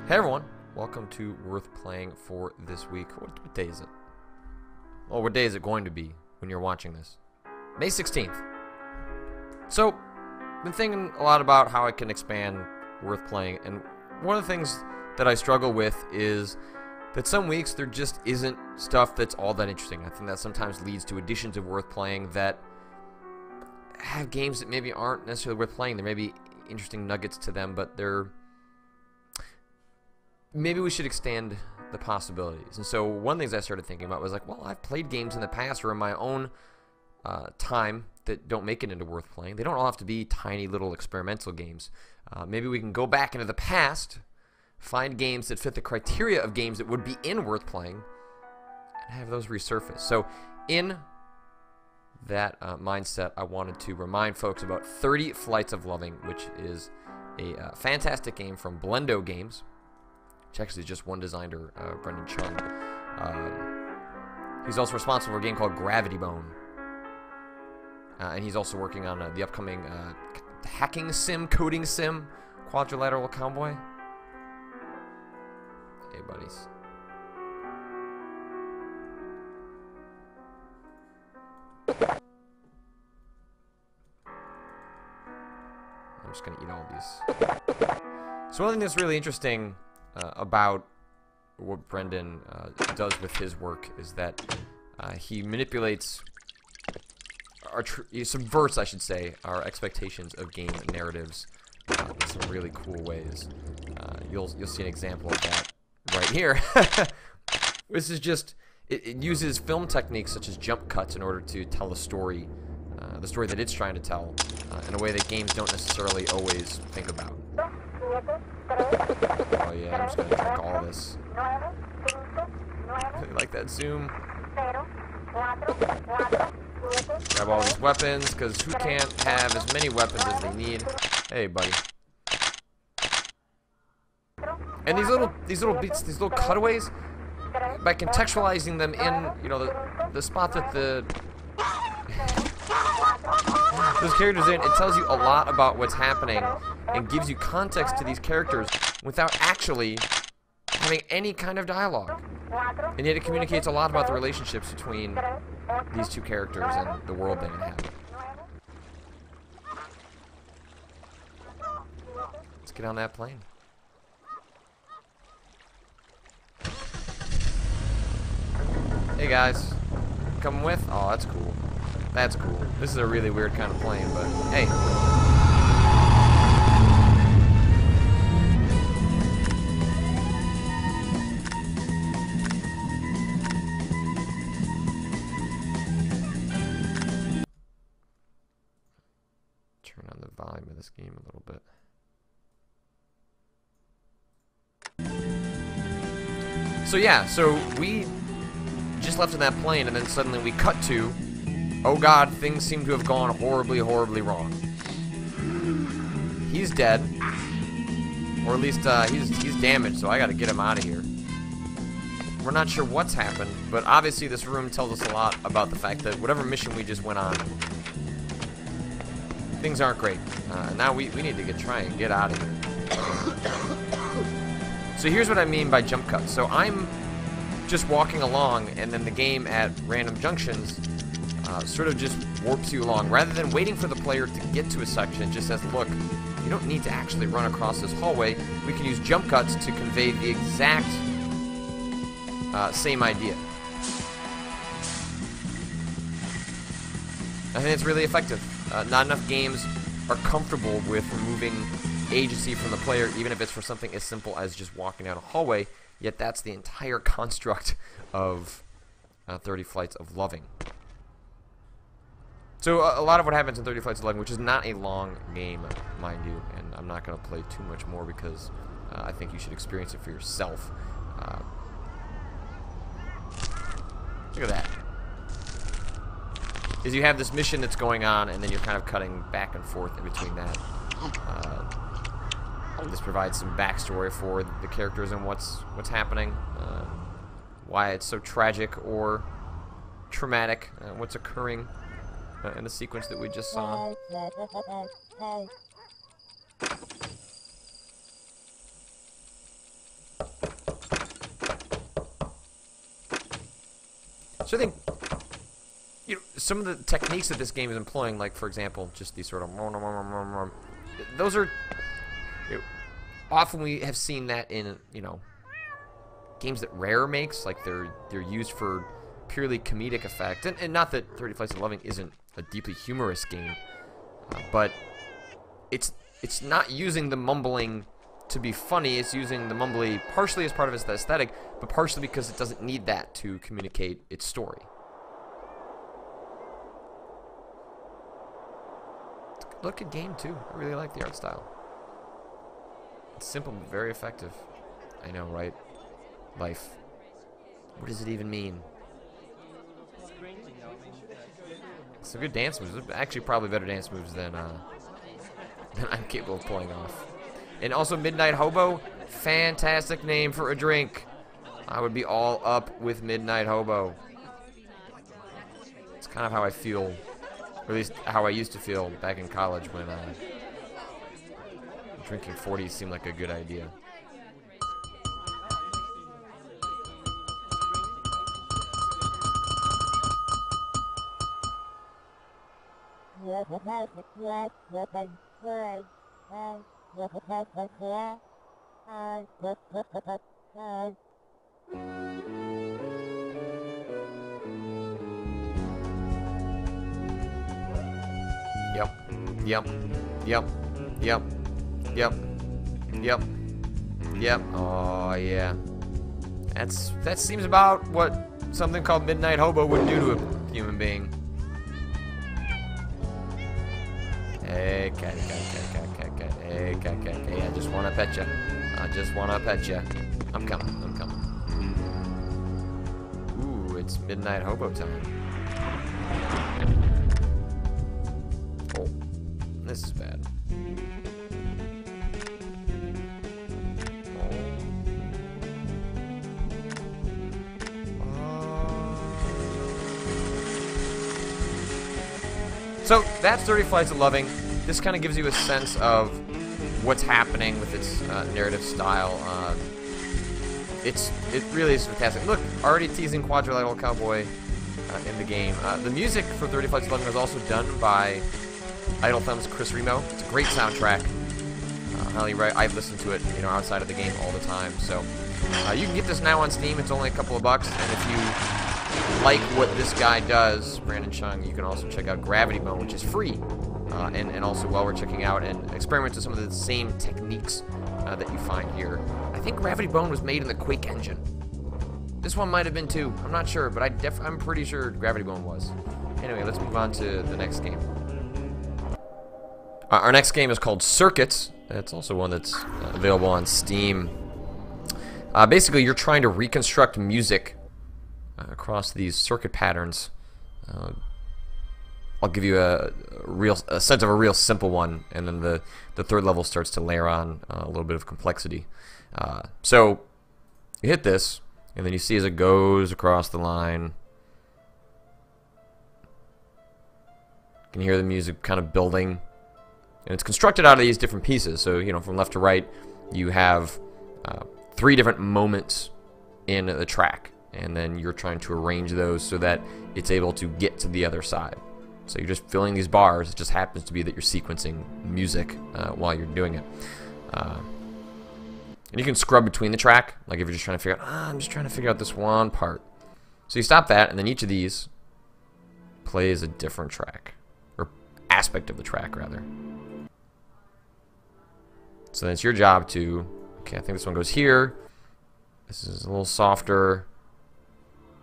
Hey everyone, welcome to Worth Playing for this week. What day is it? Oh, what day is it going to be when you're watching this? May 16th. So, been thinking a lot about how I can expand Worth Playing, and one of the things that I struggle with is that some weeks there just isn't stuff that's all that interesting. I think that sometimes leads to additions of Worth Playing that have games that maybe aren't necessarily worth playing. There may be interesting nuggets to them, but they're... Maybe we should extend the possibilities. And so one of the things I started thinking about was like, well, I've played games in the past or in my own time that don't make it into Worth Playing. They don't all have to be tiny little experimental games. Maybe we can go back into the past, find games that fit the criteria of games that would be in Worth Playing, and have those resurface. So in that mindset, I wanted to remind folks about 30 Flights of Loving, which is a fantastic game from Blendo Games, which actually is just one designer, Brendan Chung. He's also responsible for a game called Gravity Bone. And he's also working on the upcoming hacking sim, coding sim, Quadrilateral Cowboy. Hey, buddies. I'm just going to eat all of these. So one thing that's really interesting about what Brendan does with his work is that he manipulates, he subverts, I should say, our expectations of game narratives in some really cool ways. You'll see an example of that right here. This is just, it uses film techniques such as jump cuts in order to tell the story that it's trying to tell in a way that games don't necessarily always think about. Oh yeah, I'm just gonna drink all this. Really like that zoom. Grab all these weapons, because who can't have as many weapons as they need? Hey, buddy. And these little beats, these little cutaways, by contextualizing them in, you know, the spot that those characters in, it tells you a lot about what's happening and gives you context to these characters without actually having any kind of dialogue. And yet it communicates a lot about the relationships between these two characters and the world they inhabit. Let's get on that plane. Hey guys, coming with? Oh, that's cool. That's cool. This is a really weird kind of plane, but hey. Turn on the volume of this game a little bit. So yeah, so we just left in that plane, and then suddenly we cut to, oh god, things seem to have gone horribly, horribly wrong. He's dead. Or at least he's damaged, so I gotta get him out of here. We're not sure what's happened, but obviously this room tells us a lot about the fact that whatever mission we just went on, things aren't great. Now we need to try and get out of here. So here's what I mean by jump cuts. So I'm just walking along, and then the game at random junctions sort of just warps you along. Rather than waiting for the player to get to a section, it just says, look, you don't need to actually run across this hallway. We can use jump cuts to convey the exact same idea. I think it's really effective. Not enough games are comfortable with removing agency from the player, even if it's for something as simple as just walking down a hallway, yet that's the entire construct of 30 Flights of Loving. So a lot of what happens in 30 Flights of Loving, which is not a long game, mind you, and I'm not going to play too much more because I think you should experience it for yourself. Look at that. Is you have this mission that's going on, and then you're kind of cutting back and forth in between that. This provides some backstory for the characters and what's happening, why it's so tragic or traumatic, what's occurring in the sequence that we just saw. So I think, you know, some of the techniques that this game is employing, like, for example, just these sort of... Those are... You know, often we have seen that in, you know, games that Rare makes. Like, they're used for purely comedic effect. And not that 30 Flights of Loving isn't a deeply humorous game, but it's not using the mumbling to be funny. It's using the mumbly partially as part of its aesthetic, but partially because it doesn't need that to communicate its story. Look at game too. I really like the art style. It's simple but very effective. I know, right? Life. What does it even mean? Some good dance moves. Actually, probably better dance moves than I'm capable of pulling off. And also Midnight Hobo, fantastic name for a drink. I would be all up with Midnight Hobo. It's kind of how I feel, or at least how I used to feel back in college when drinking 40s seemed like a good idea. Yep. Yep. Yep. Yep. Yep. Yep. Yep. Oh yeah. That seems about what something called Midnight Hobo would do to a human being. Hey, cat. Hey, cat. Hey, I just wanna pet ya. I just wanna pet ya. I'm coming. Ooh, it's Midnight Hobo time. Oh, this is bad. So that's 30 Flights of Loving. This kind of gives you a sense of what's happening with its narrative style. It really is fantastic. Look, already teasing Quadrilateral Cowboy in the game. The music for 30 Flights of Loving was also done by Idle Thumb's Chris Remo. It's a great soundtrack. I've listened to it, you know, outside of the game all the time. So you can get this now on Steam. It's only a couple of bucks, and if you like what this guy does, Brandon Chung, you can also check out Gravity Bone, which is free. And also while we're checking out and experiment with some of the same techniques that you find here. I think Gravity Bone was made in the Quake engine. This one might have been too. I'm not sure, but I'm pretty sure Gravity Bone was. Anyway, let's move on to the next game. Our next game is called Circuits. It's also one that's available on Steam. Basically, you're trying to reconstruct music across these circuit patterns. I'll give you a sense of a real simple one, and then the third level starts to layer on a little bit of complexity. So you hit this, and then you see as it goes across the line, you can hear the music kind of building, and it's constructed out of these different pieces. So, you know, from left to right, you have 3 different moments in the track, and then you're trying to arrange those so that it's able to get to the other side. So you're just filling these bars. It just happens to be that you're sequencing music while you're doing it. And you can scrub between the track, like if you're just trying to figure out, I'm just trying to figure out this one part. So you stop that, and then each of these plays a different track, or aspect of the track, rather. So then it's your job to, okay, I think this one goes here. This is a little softer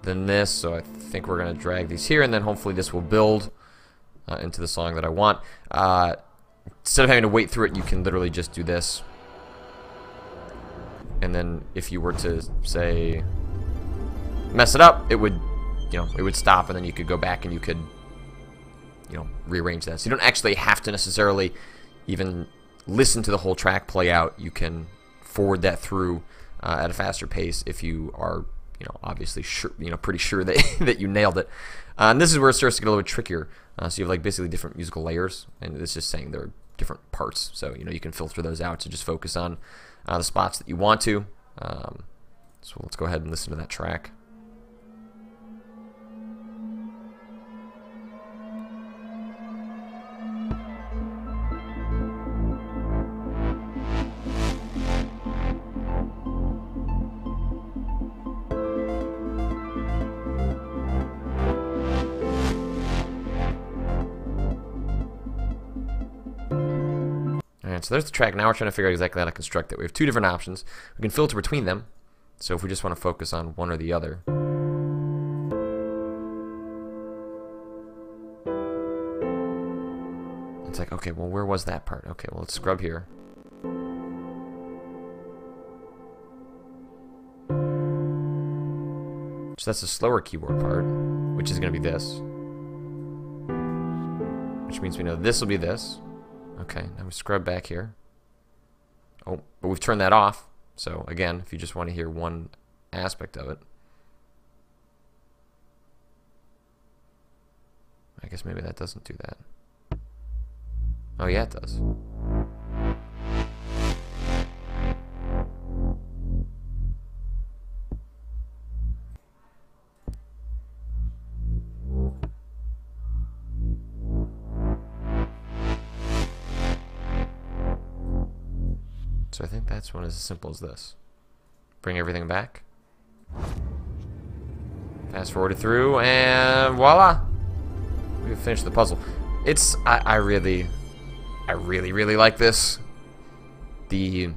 than this, so I think we're going to drag these here, and then hopefully this will build into the song that I want. Instead of having to wait through it, you can literally just do this. And then if you were to, say, mess it up, it would, you know, it would stop, and then you could go back and you could, you know, rearrange that. So you don't actually have to necessarily even listen to the whole track play out. You can forward that through at a faster pace if you are, you know, obviously sure, you know, pretty sure that that you nailed it. And this is where it starts to get a little bit trickier. So you have like basically different musical layers, and it's just saying there are different parts. So, you know, you can filter those out to just focus on the spots that you want to. So let's go ahead and listen to that track. Alright, so there's the track. Now we're trying to figure out exactly how to construct it. We have two different options. We can filter between them. So if we just want to focus on one or the other. It's like, okay, well, where was that part? Okay, well, let's scrub here. So that's the slower keyboard part, which is going to be this. Which means we know this will be this. Okay, now we scrub back here. Oh, but we've turned that off. So again, if you just want to hear one aspect of it. I guess maybe that doesn't do that. Oh yeah, it does. So I think that's one as simple as this. Bring everything back. Fast forward it through, and voila! We've finished the puzzle. It's I really like this. You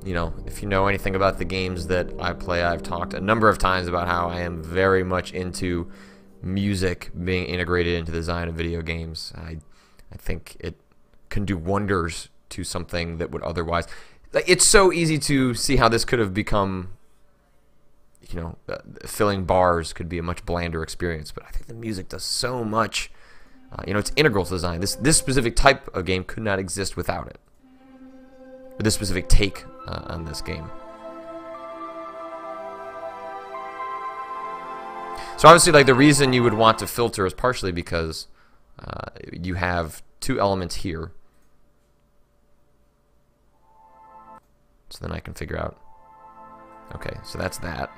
know, if you know anything about the games that I play, I've talked a number of times about how I am very much into music being integrated into the design of video games. I think it can do wonders to something that would otherwise... It's so easy to see how this could have become, you know, filling bars could be a much blander experience, but I think the music does so much. You know, it's integral to design. This specific type of game could not exist without it. Or this specific take on this game. So obviously, like, the reason you would want to filter is partially because you have two elements here. So then I can figure out, okay, so that's that.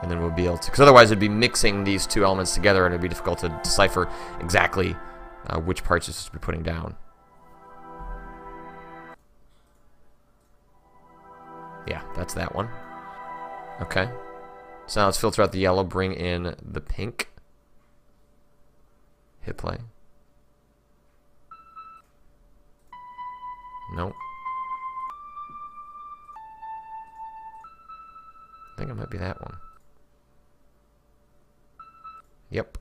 And then we'll be able to, because otherwise it'd be mixing these two elements together and it'd be difficult to decipher exactly which parts you're supposed to be putting down. Yeah, that's that one. Okay. So now let's filter out the yellow, bring in the pink. Hit play. Nope. I think it might be that one. Yep.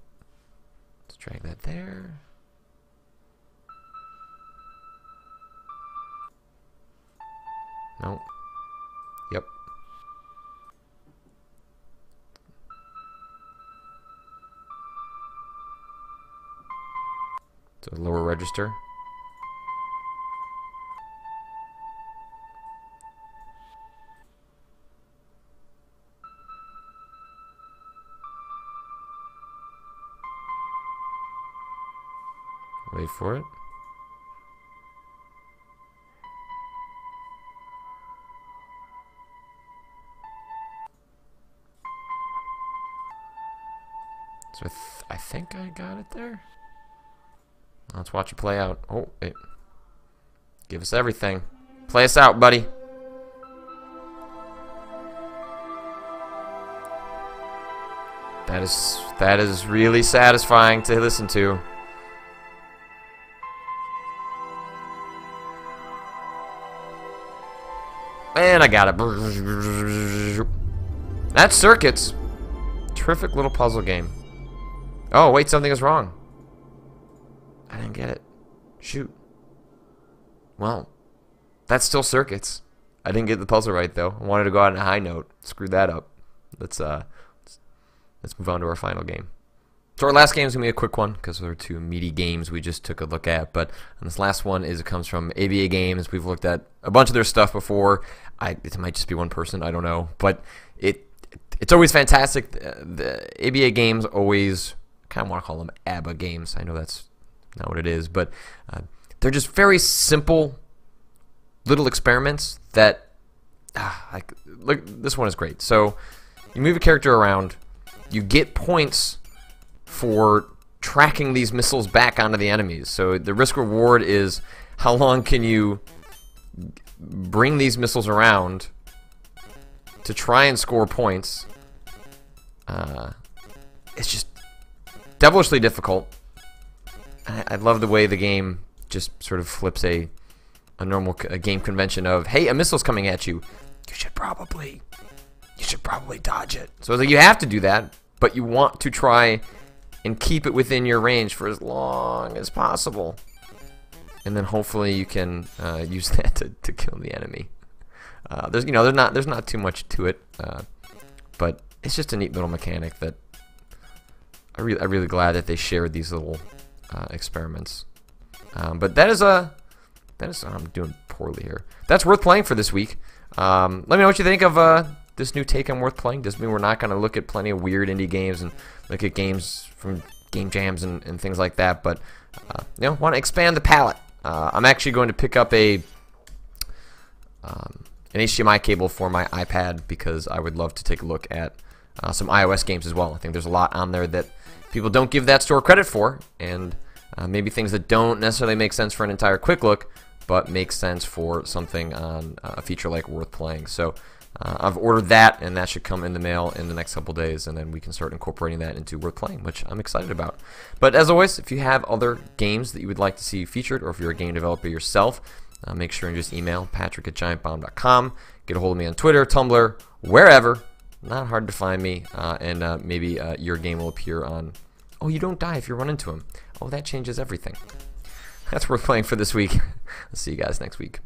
Let's drag that there. Nope. Yep. So lower register. Wait for it. So I think I got it there. Let's watch it play out. Oh, wait. Give us everything. Play us out, buddy. That is really satisfying to listen to. And I got it. That's Circuits. Terrific little puzzle game. Oh, wait, something is wrong. I didn't get it. Shoot. Well, that's still Circuits. I didn't get the puzzle right, though. I wanted to go out on a high note. Screwed that up. Let's move on to our final game. So our last game is going to be a quick one because there are two meaty games we just took a look at. But this last one it comes from ABA Games. We've looked at a bunch of their stuff before. It might just be one person. I don't know. But it's always fantastic. The ABA Games always, I kind of want to call them ABBA games. I know that's not what it is. But they're just very simple little experiments that, look, this one is great. So you move a character around. You get points for tracking these missiles back onto the enemies. So the risk reward is how long can you bring these missiles around to try and score points. It's just devilishly difficult. I love the way the game just sort of flips a normal game convention of, hey, a missile's coming at you. You should probably dodge it. So it's like you have to do that, but you want to try and keep it within your range for as long as possible. And then hopefully you can use that to kill the enemy. There's not too much to it, but it's just a neat little mechanic that I'm really glad that they shared these little experiments. But that is I'm doing poorly here. That's worth playing for this week. Let me know what you think of this new take on worth playing. Doesn't mean we're not going to look at plenty of weird indie games and look at games from game jams and things like that. But want to expand the palette. I'm actually going to pick up an HDMI cable for my iPad because I would love to take a look at some iOS games as well. I think there's a lot on there that people don't give that store credit for, and maybe things that don't necessarily make sense for an entire quick look, but make sense for something on a feature like worth playing. So I've ordered that, and that should come in the mail in the next couple days, and then we can start incorporating that into worth playing, which I'm excited about. But as always, if you have other games that you would like to see featured, or if you're a game developer yourself, make sure and just email patrick@giantbomb.com. Get a hold of me on Twitter, Tumblr, wherever. Not hard to find me, and maybe your game will appear on... Oh, you don't die if you run into him. Oh, that changes everything. That's worth playing for this week. I'll see you guys next week.